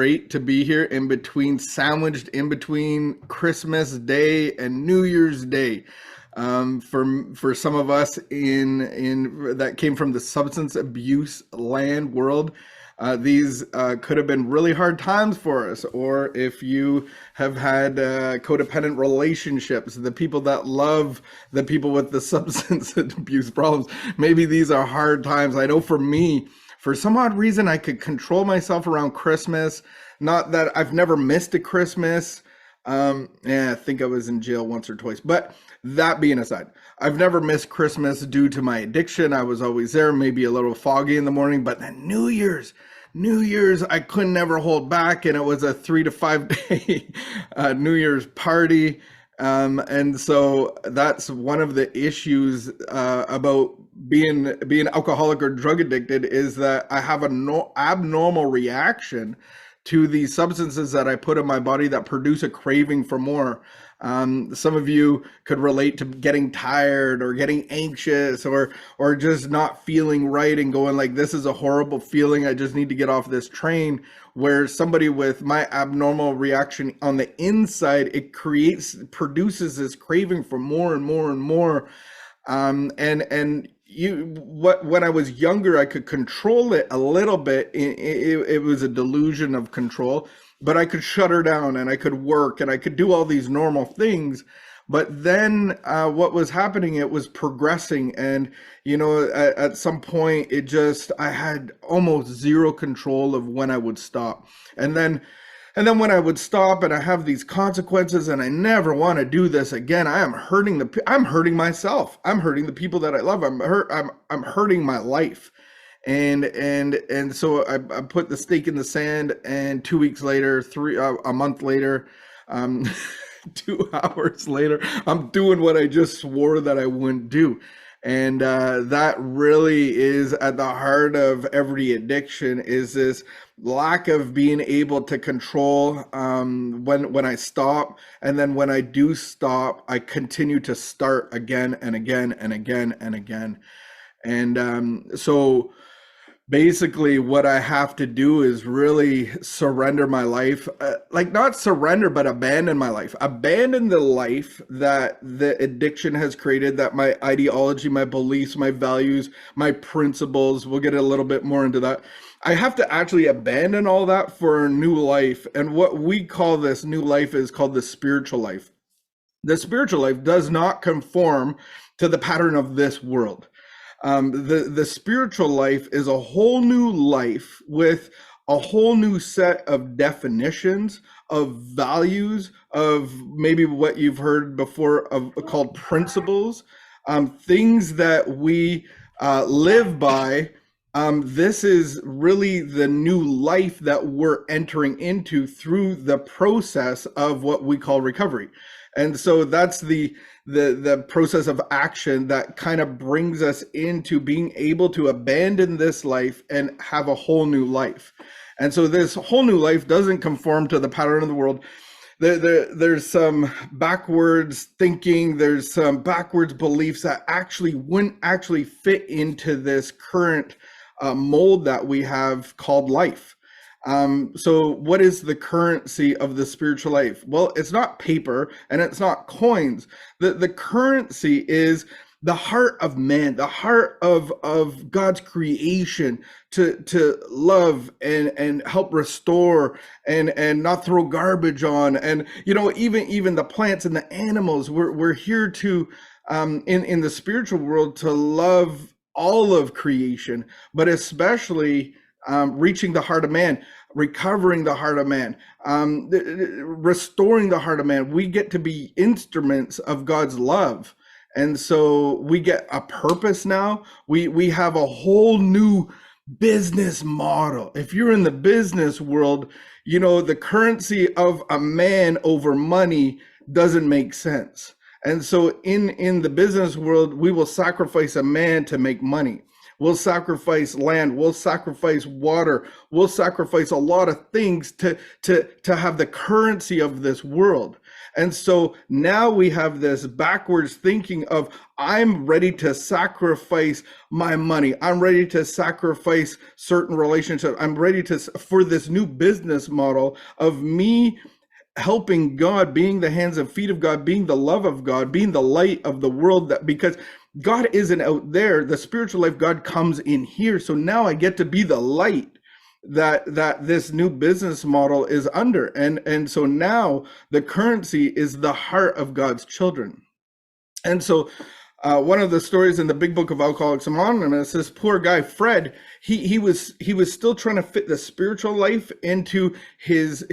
great to be here in between, sandwiched in between Christmas Day and New Year's Day. For some of us in that came from the substance abuse land world, these could have been really hard times for us. Or if you have had codependent relationships, the people that love the people with the substance abuse problems, maybe these are hard times. I know for me, for some odd reason, I could control myself around Christmas. Not that I've never missed a Christmas. I think I was in jail once or twice. But that being aside, I've never missed Christmas due to my addiction. I was always there, maybe a little foggy in the morning. But then New Year's, I couldn't ever hold back. And it was a 3 to 5 day New Year's party. And so that's one of the issues about being alcoholic or drug addicted, is that I have an abnormal reaction to these substances that I put in my body that produce a craving for more. Some of you could relate to getting tired or getting anxious or just not feeling right and going like, this is a horrible feeling, I just need to get off this train. Where somebody with my abnormal reaction on the inside, it produces this craving for more and more and more. When I was younger, I could control it a little bit. It was a delusion of control, but I could shut her down and I could work and I could do all these normal things. But then what was happening, it was progressing. And, at some point, I had almost zero control of when I would stop. And then when I would stop and I have these consequences and I never want to do this again, I'm hurting myself. I'm hurting the people that I love. I'm hurting my life. And so I put the stake in the sand, and 2 weeks later, a month later, 2 hours later, I'm doing what I just swore that I wouldn't do. And that really is at the heart of every addiction, is this lack of being able to control when I stop. And then when I do stop, I continue to start again and again and again and again. And so basically what I have to do is really surrender my life, not surrender, but abandon my life, abandon the life that the addiction has created, that my ideology, my beliefs, my values, my principles, we'll get a little bit more into that. I have to actually abandon all that for a new life. And what we call this new life is called the spiritual life. The spiritual life does not conform to the pattern of this world. The spiritual life is a whole new life with a whole new set of definitions, of values, of maybe what you've heard before called principles, things that we live by. This is really the new life that we're entering into through the process of what we call recovery. And so that's the process of action that kind of brings us into being able to abandon this life and have a whole new life. And so this whole new life doesn't conform to the pattern of the world. There's some backwards thinking, there's some backwards beliefs that actually wouldn't actually fit into this current mold that we have called life. So what is the currency of the spiritual life? Well, it's not paper and it's not coins. The currency is the heart of man, the heart of God's creation to love and help restore and not throw garbage on. And, even the plants and the animals, we're here to, in the spiritual world, to love all of creation, but especially reaching the heart of man, recovering the heart of man, restoring the heart of man. We get to be instruments of God's love. And so we get a purpose now. We have a whole new business model. If you're in the business world, the currency of a man over money doesn't make sense. And so in the business world, we will sacrifice a man to make money. We'll sacrifice land, we'll sacrifice water, we'll sacrifice a lot of things to have the currency of this world. And so now we have this backwards thinking of, I'm ready to sacrifice my money. I'm ready to sacrifice certain relationships. I'm ready to, for this new business model of me helping God, being the hands and feet of God, being the love of God, being the light of the world, that because God isn't out there, the spiritual life, God comes in here. So now I get to be the light that this new business model is under. And so now the currency is the heart of God's children. And so one of the stories in the big book of Alcoholics Anonymous, this poor guy, Fred, he was still trying to fit the spiritual life into his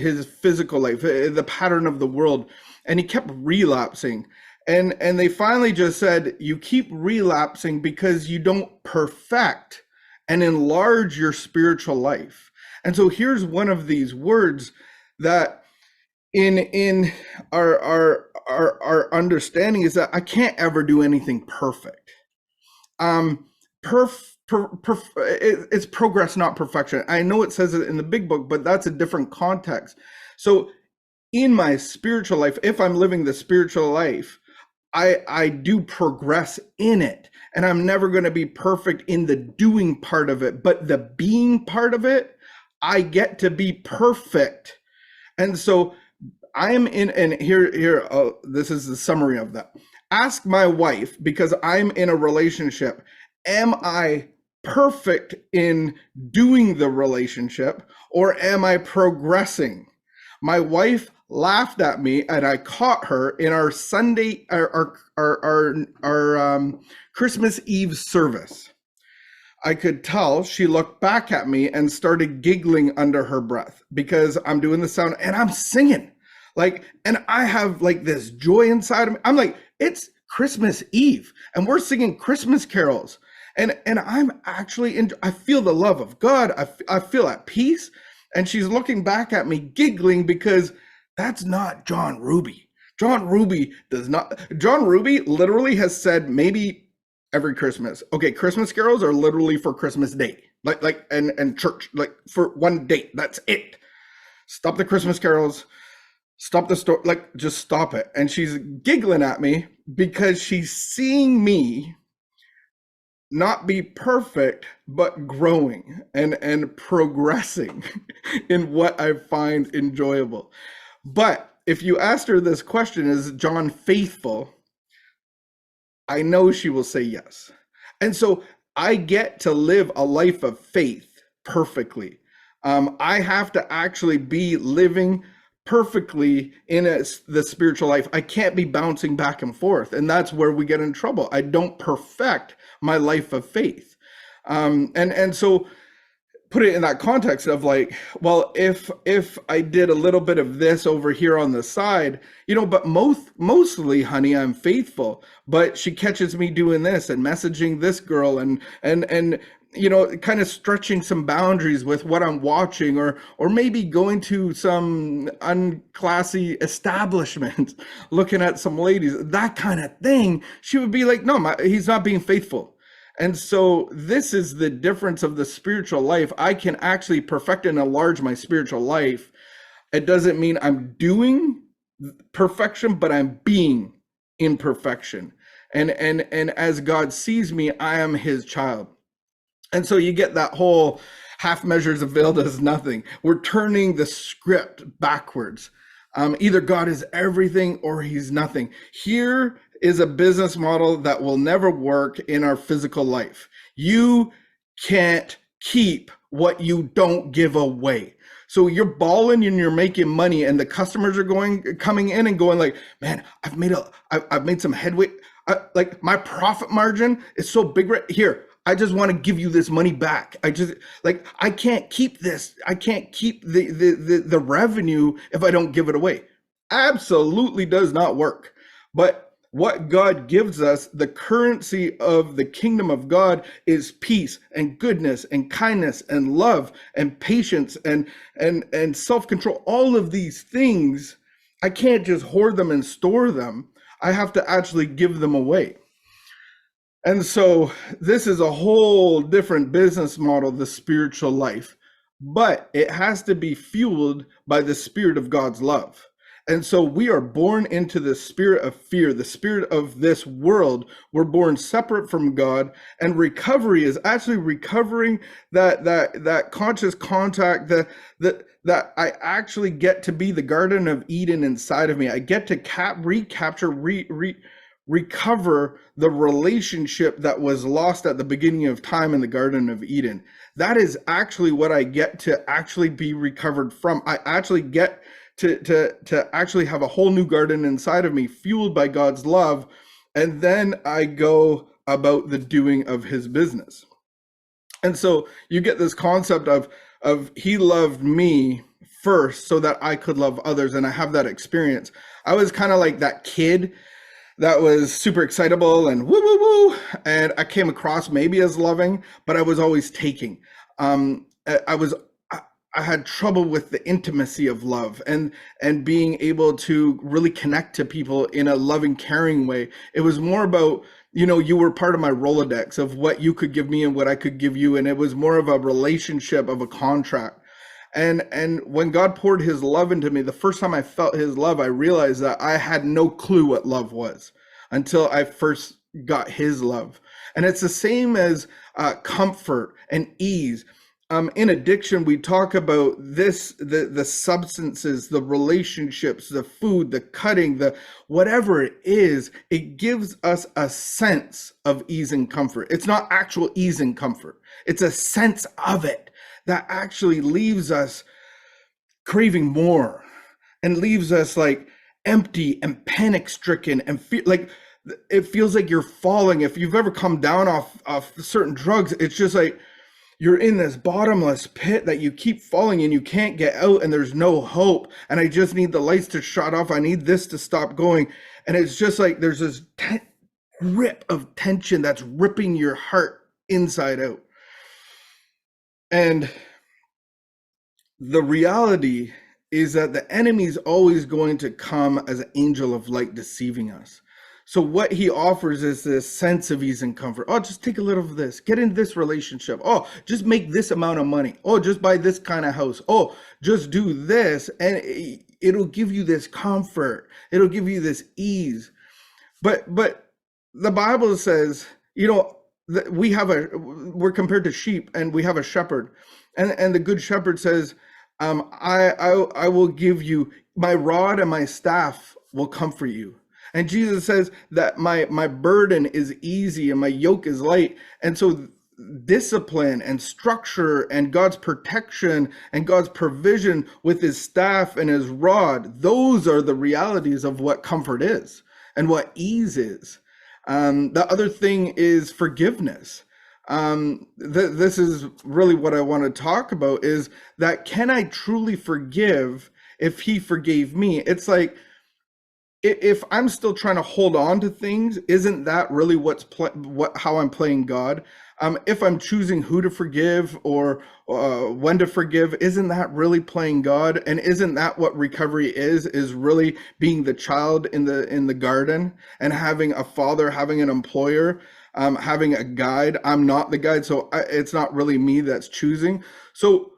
physical life, the pattern of the world. And he kept relapsing. And they finally just said, you keep relapsing because you don't perfect and enlarge your spiritual life. And so here's one of these words that in our understanding is that I can't ever do anything perfect. It's progress, not perfection. I know it says it in the big book, but that's a different context. So in my spiritual life, if I'm living the spiritual life, I do progress in it, and I'm never going to be perfect in the doing part of it, but the being part of it, I get to be perfect. And so I'm in, and here, this is the summary of that. Ask my wife, because I'm in a relationship, am I perfect in doing the relationship, or am I progressing? My wife laughed at me, and I caught her in our Sunday, our Christmas Eve service. I could tell she looked back at me and started giggling under her breath because I'm doing the sound and I'm singing. Like, and I have like this joy inside of me. I'm like, it's Christmas Eve and we're singing Christmas carols. And I'm actually I feel the love of God. I feel at peace. And she's looking back at me giggling because that's not Jon Ruby. Jon Ruby literally has said maybe every Christmas, okay, Christmas carols are literally for Christmas Day, and church, like for one date. That's it. Stop the Christmas carols. Stop the story. Like, just stop it. And she's giggling at me because she's seeing me not be perfect, but growing and progressing in what I find enjoyable. But if you asked her this question, is Jon faithful? I know she will say yes. And so I get to live a life of faith perfectly. I have to actually be living perfectly in the spiritual life. I can't be bouncing back and forth. And that's where we get in trouble. I don't perfect my life of faith. And so put it in that context of like, well, if I did a little bit of this over here on the side, but mostly, honey, I'm faithful, but she catches me doing this and messaging this girl and kind of stretching some boundaries with what I'm watching, or maybe going to some unclassy establishment, looking at some ladies, that kind of thing. She would be like, no, he's not being faithful. And so this is the difference of the spiritual life. I can actually perfect and enlarge my spiritual life. It doesn't mean I'm doing perfection, but I'm being imperfection. And as God sees me, I am his child. And so you get that whole half measures availed as nothing. We're turning the script backwards. Either God is everything or he's nothing. Here is a business model that will never work in our physical life. You can't keep what you don't give away. So you're balling and you're making money, and the customers are coming in and going like, man, I've made some headway. Like my profit margin is so big right here. I just want to give you this money back. I can't keep this. I can't keep the revenue if I don't give it away. Absolutely does not work. But what God gives us, the currency of the kingdom of God, is peace and goodness and kindness and love and patience and self-control. All of these things, I can't just hoard them and store them. I have to actually give them away. And so this is a whole different business model, the spiritual life, but it has to be fueled by the Spirit of God's love. And so we are born into the spirit of fear, the spirit of this world. We're born separate from God, and recovery is actually recovering that conscious contact, that I actually get to be the Garden of Eden inside of me. I get to recover the relationship that was lost at the beginning of time in the Garden of Eden. That is actually what I get to actually be recovered from. I actually get to actually have a whole new garden inside of me, fueled by God's love, and then I go about the doing of his business. And so you get this concept of he loved me first so that I could love others, and I have that experience. I was kind of like that kid that was super excitable and woo woo woo, and I came across maybe as loving, but I was always taking. I was I had trouble with the intimacy of love and being able to really connect to people in a loving, caring way. It was more about, you were part of my Rolodex of what you could give me and what I could give you, and it was more of a relationship, of a contract. And when God poured his love into me, the first time I felt his love, I realized that I had no clue what love was until I first got his love. And it's the same as comfort and ease. In addiction, we talk about this, the substances, the relationships, the food, the cutting, the whatever it is, it gives us a sense of ease and comfort. It's not actual ease and comfort. It's a sense of it that actually leaves us craving more and leaves us like empty and panic stricken and feel like it feels like you're falling. If you've ever come down off certain drugs, it's just like you're in this bottomless pit that you keep falling and you can't get out, and there's no hope. And I just need the lights to shut off. I need this to stop going. And it's just like there's this grip of tension that's ripping your heart inside out. And the reality is that the enemy is always going to come as an angel of light deceiving us. So what he offers is this sense of ease and comfort. Oh, just take a little of this. Get in this relationship. Oh, just make this amount of money. Oh, just buy this kind of house. Oh, just do this. And it'll give you this comfort. It'll give you this ease. But the Bible says, that we're compared to sheep, and we have a shepherd. And the good shepherd says, I will give you my rod, and my staff will comfort you. And Jesus says that my burden is easy and my yoke is light. And so discipline and structure and God's protection and God's provision with his staff and his rod, those are the realities of what comfort is and what ease is. The other thing is forgiveness. This is really what I want to talk about, is that can I truly forgive if he forgave me? It's like, if I'm still trying to hold on to things, isn't that really how I'm playing God? If I'm choosing who to forgive or when to forgive, isn't that really playing God? And isn't that what recovery is really being the child in the garden and having a father, having an employer, having a guide? I'm not the guide, so it's not really me that's choosing. So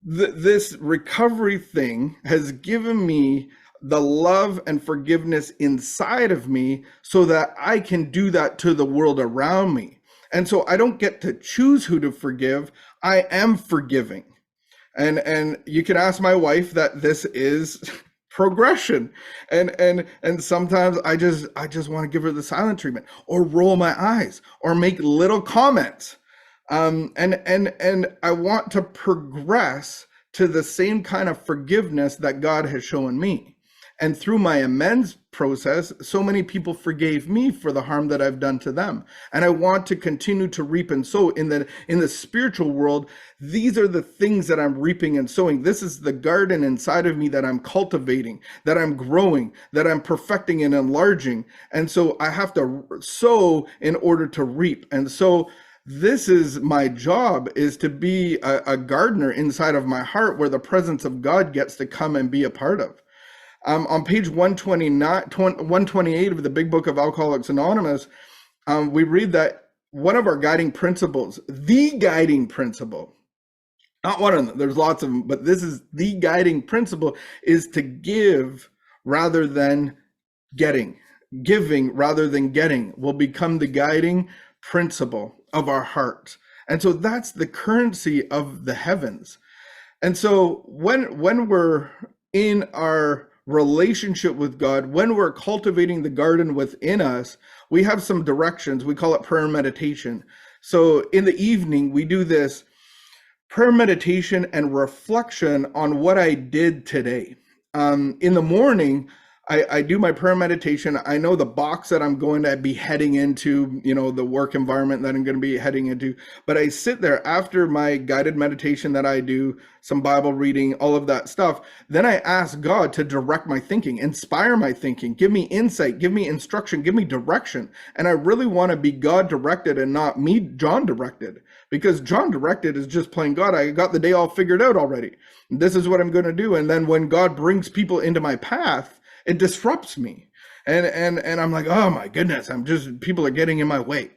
this recovery thing has given me the love and forgiveness inside of me so that I can do that to the world around me. And so I don't get to choose who to forgive. I am forgiving. And you can ask my wife that this is progression. And sometimes I just want to give her the silent treatment or roll my eyes or make little comments. And I want to progress to the same kind of forgiveness that God has shown me. And through my amends process, so many people forgave me for the harm that I've done to them. And I want to continue to reap and sow in the spiritual world. These are the things that I'm reaping and sowing. This is the garden inside of me that I'm cultivating, that I'm growing, that I'm perfecting and enlarging. And so I have to sow in order to reap. And so this is my job, is to be a gardener inside of my heart where the presence of God gets to come and be a part of. On page 128 of the Big Book of Alcoholics Anonymous, we read that one of our guiding principles, the guiding principle, Not one of them. There's lots of them, but this is the guiding principle, is to give rather than getting. Giving rather than getting will become the guiding principle of our heart. And so that's the currency of the heavens. And so when we're in our relationship with God, when we're cultivating the garden within us, we have some directions. We call it prayer and meditation. So in the evening, we do this prayer, meditation, and reflection on what I did today. In the morning, I do my prayer meditation. I know the box that I'm going to be heading into, the work environment that I'm going to be heading into. But I sit there after my guided meditation that I do, some Bible reading, all of that stuff. Then I ask God to direct my thinking, inspire my thinking, give me insight, give me instruction, give me direction. And I really want to be God directed and not me, Jon directed. Because Jon directed is just plain God. I got the day all figured out already. This is what I'm going to do. And then when God brings people into my path, it disrupts me. And I'm like, oh my goodness, people are getting in my way.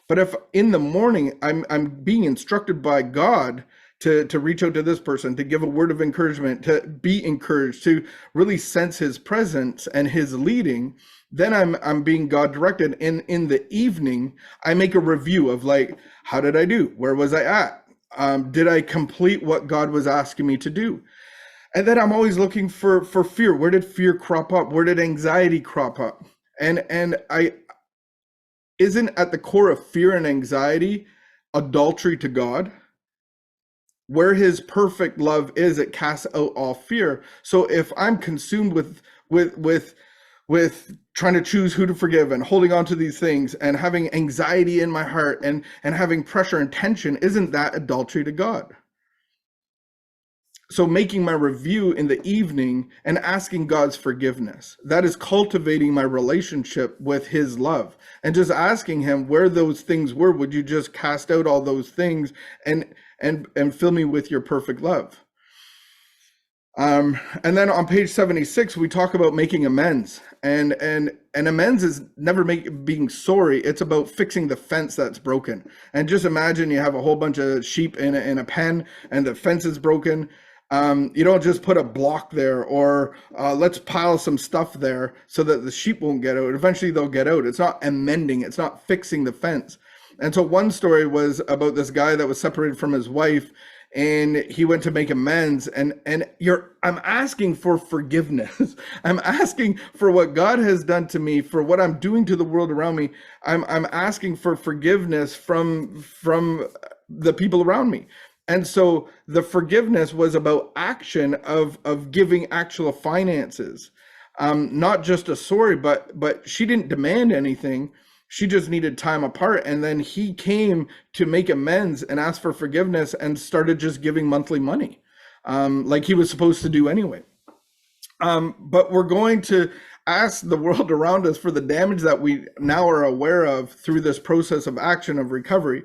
But if in the morning I'm being instructed by God to reach out to this person, to give a word of encouragement, to be encouraged, to really sense his presence and his leading, then I'm being God directed. And in the evening, I make a review of like, how did I do? Where was I at? Did I complete what God was asking me to do? And then I'm always looking for fear. Where did fear crop up? Where did anxiety crop up? And I isn't at the core of fear and anxiety adultery to God? Where his perfect love is, it casts out all fear. So if I'm consumed with trying to choose who to forgive and holding on to these things and having anxiety in my heart and having pressure and tension, isn't that adultery to God? So making my review in the evening and asking God's forgiveness, that is cultivating my relationship with his love, and just asking him where those things were. Would you just cast out all those things and fill me with your perfect love? And then on page 76, we talk about making amends, and amends is never being sorry. It's about fixing the fence that's broken. And just imagine you have a whole bunch of sheep in a pen, and the fence is broken. You don't just put a block there or let's pile some stuff there so that the sheep won't get out. Eventually they'll get out. It's not amending. It's not fixing the fence. And so one story was about this guy that was separated from his wife, and he went to make amends. And I'm asking for forgiveness. I'm asking for what God has done to me, for what I'm doing to the world around me. I'm asking for forgiveness from the people around me. And so the forgiveness was about action of giving actual finances, not just a sorry, but she didn't demand anything. She just needed time apart. And then he came to make amends and ask for forgiveness and started just giving monthly money, like he was supposed to do anyway. But we're going to ask the world around us for the damage that we now are aware of through this process of action of recovery.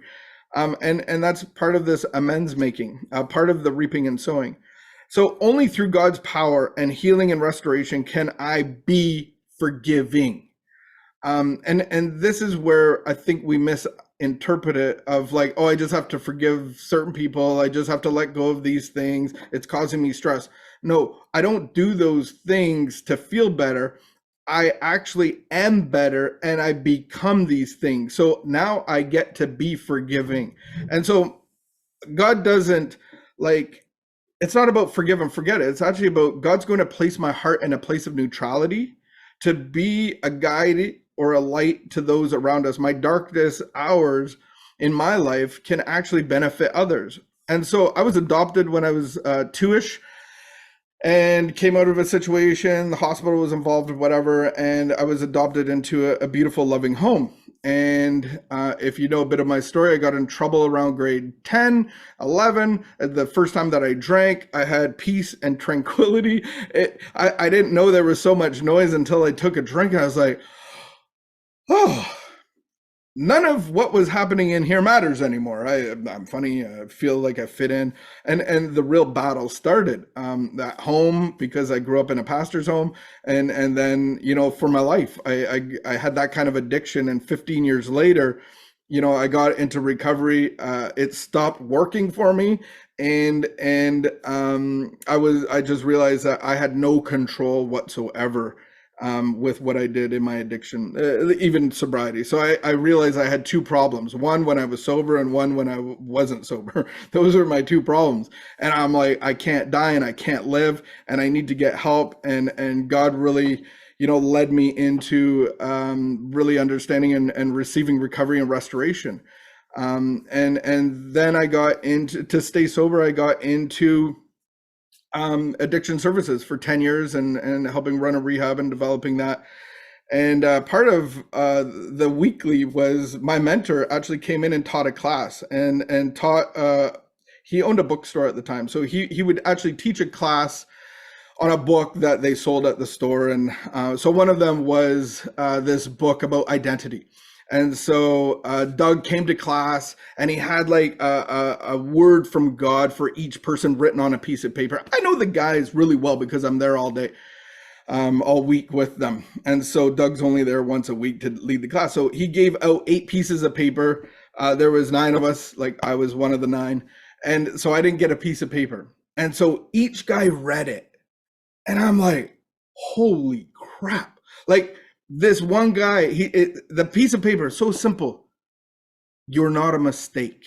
And that's part of this amends making, part of the reaping and sowing. So only through God's power and healing and restoration can I be forgiving. And this is where I think we misinterpret it of like, oh, I just have to forgive certain people. I just have to let go of these things. It's causing me stress. No, I don't do those things to feel better. I actually am better and I become these things. So now I get to be forgiving. And so God doesn't it's not about forgive and forget it. It's actually about God's going to place my heart in a place of neutrality to be a guide or a light to those around us. My darkest hours in my life can actually benefit others. And so I was adopted when I was two-ish, and came out of a situation, the hospital was involved, whatever, and I was adopted into a beautiful, loving home. And if you know a bit of my story, I got in trouble around grade 10, 11. The first time that I drank, I had peace and tranquility. I didn't know there was so much noise until I took a drink, and I was like, oh, none of what was happening in here matters anymore. I'm funny. I feel like I fit in. And the real battle started at home, because I grew up in a pastor's home. And then, for my life, I had that kind of addiction. And 15 years later, I got into recovery. It stopped working for me. And I just realized that I had no control whatsoever with what I did in my addiction, even sobriety. So I realized I had two problems: one when I was sober, and one when I wasn't sober. Those are my two problems. And I'm like, I can't die and I can't live, and I need to get help. And God really, led me into really understanding and receiving recovery and restoration. And then I got into, to stay sober, I got into addiction services for 10 years, and helping run a rehab and developing that. And part of the weekly was my mentor actually came in and taught a class, and taught, he owned a bookstore at the time. So he would actually teach a class on a book that they sold at the store. And so one of them was this book about identity. And so Doug came to class, and he had like a word from God for each person written on a piece of paper. I know the guys really well because I'm there all day, all week with them. And so Doug's only there once a week to lead the class. So he gave out 8 pieces of paper. There was 9 of us, like I was one of the 9. And so I didn't get a piece of paper. And so each guy read it. And I'm like, holy crap. Like this one guy, the piece of paper is so simple. You're not a mistake.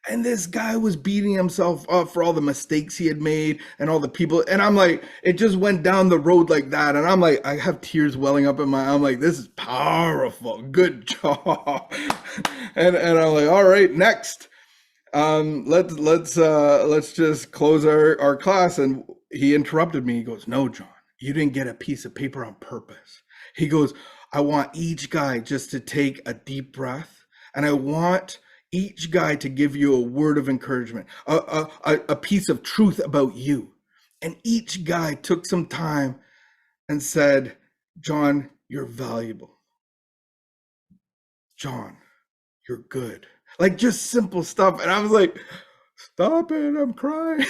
And this guy was beating himself up for all the mistakes he had made and all the people. And I'm like, it just went down the road like that. And I'm like, I have tears welling up in my, I'm like, this is powerful. Good job. and I'm like, all right, next. Let's just close our class. And he interrupted me. He goes, no, Jon, you didn't get a piece of paper on purpose. He goes, I want each guy just to take a deep breath, and I want each guy to give you a word of encouragement, a piece of truth about you. And each guy took some time and said, Jon, you're valuable. Jon, you're good. Like just simple stuff. And I was like, stop it, I'm crying.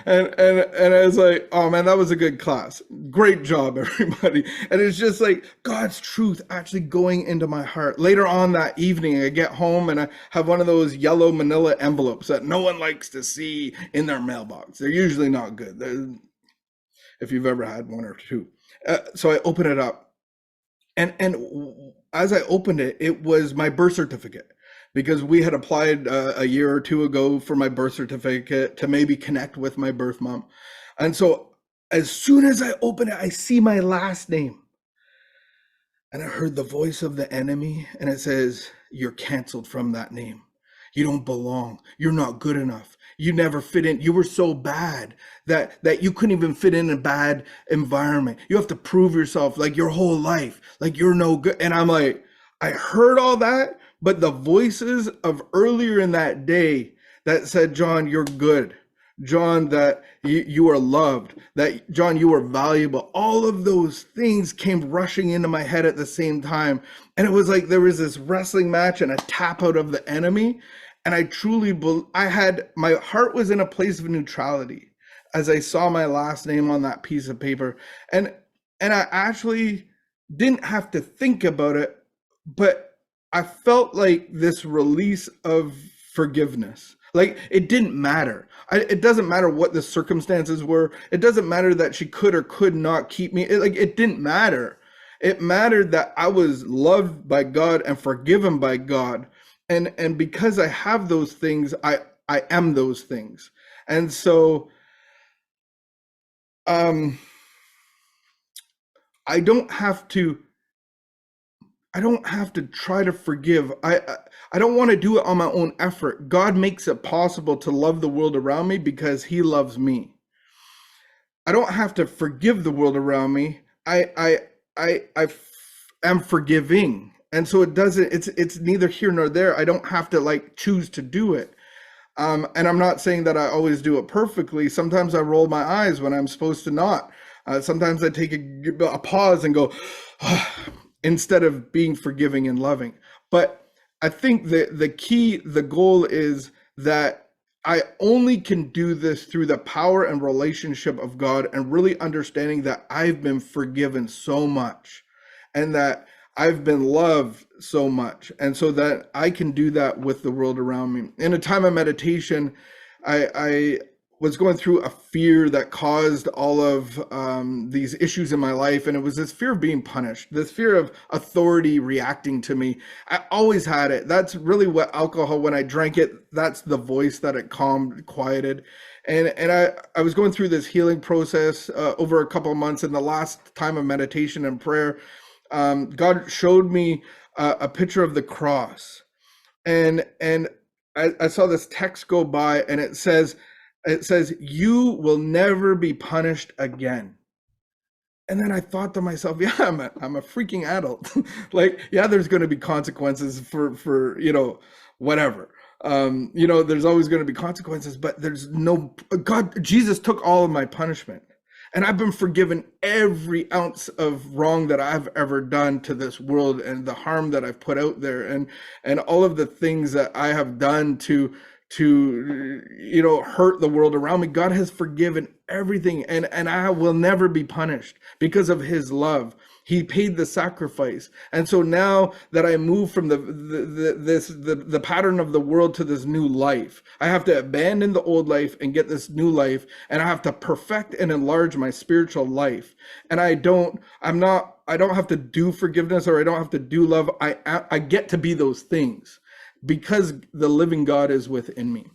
and I was like, oh man, that was a good class. Great job, everybody. And it's just like God's truth actually going into my heart. Later on that evening, I get home and I have one of those yellow manila envelopes that no one likes to see in their mailbox. They're usually not good. If you've ever had one or two. So I open it up. And as I opened it, it was my birth certificate, because we had applied a year or two ago for my birth certificate to maybe connect with my birth mom. And so as soon as I open it, I see my last name. And I heard the voice of the enemy, and it says, you're canceled from that name. You don't belong. You're not good enough. You never fit in. You were so bad that you couldn't even fit in a bad environment. You have to prove yourself like your whole life, like you're no good. And I'm like, I heard all that, but the voices of earlier in that day that said, Jon, you're good. Jon, that you are loved, that Jon, you are valuable. All of those things came rushing into my head at the same time. And it was like there was this wrestling match and a tap out of the enemy. And I truly, my heart was in a place of neutrality as I saw my last name on that piece of paper. And I actually didn't have to think about it, but I felt like this release of forgiveness. Like it didn't matter. It doesn't matter what the circumstances were. It doesn't matter that she could or could not keep me. It didn't matter. It mattered that I was loved by God and forgiven by God. And because I have those things, I am those things. And so I don't have to try to forgive. I don't want to do it on my own effort. God makes it possible to love the world around me because he loves me. I don't have to forgive the world around me. I am forgiving. And so it's neither here nor there. I don't have to like choose to do it. And I'm not saying that I always do it perfectly. Sometimes I roll my eyes when I'm supposed to not. Sometimes I take a pause and go, instead of being forgiving and loving. But I think the goal is that I only can do this through the power and relationship of God, and really understanding that I've been forgiven so much and that I've been loved so much. And so that I can do that with the world around me. In a time of meditation, I was going through a fear that caused all of these issues in my life, and it was this fear of being punished, this fear of authority reacting to me. I always had it. That's really what alcohol, when I drank it, that's the voice that it calmed, quieted. And I was going through this healing process over a couple of months. In the last time of meditation and prayer, God showed me a picture of the cross, and I saw this text go by, and it says you will never be punished again. And then I thought to myself, yeah, I'm a freaking adult. Like, yeah, there's going to be consequences for whatever. There's always going to be consequences, but there's no God. Jesus took all of my punishment, and I've been forgiven every ounce of wrong that I've ever done to this world, and the harm that I've put out there, and all of the things that I have done to hurt the world around me. God has forgiven everything, and I will never be punished because of his love. He paid the sacrifice. And so now that I move from the pattern of the world to this new life, I have to abandon the old life and get this new life, and I have to perfect and enlarge my spiritual life. And I don't have to do forgiveness, or I don't have to do love. I get to be those things because the living God is within me.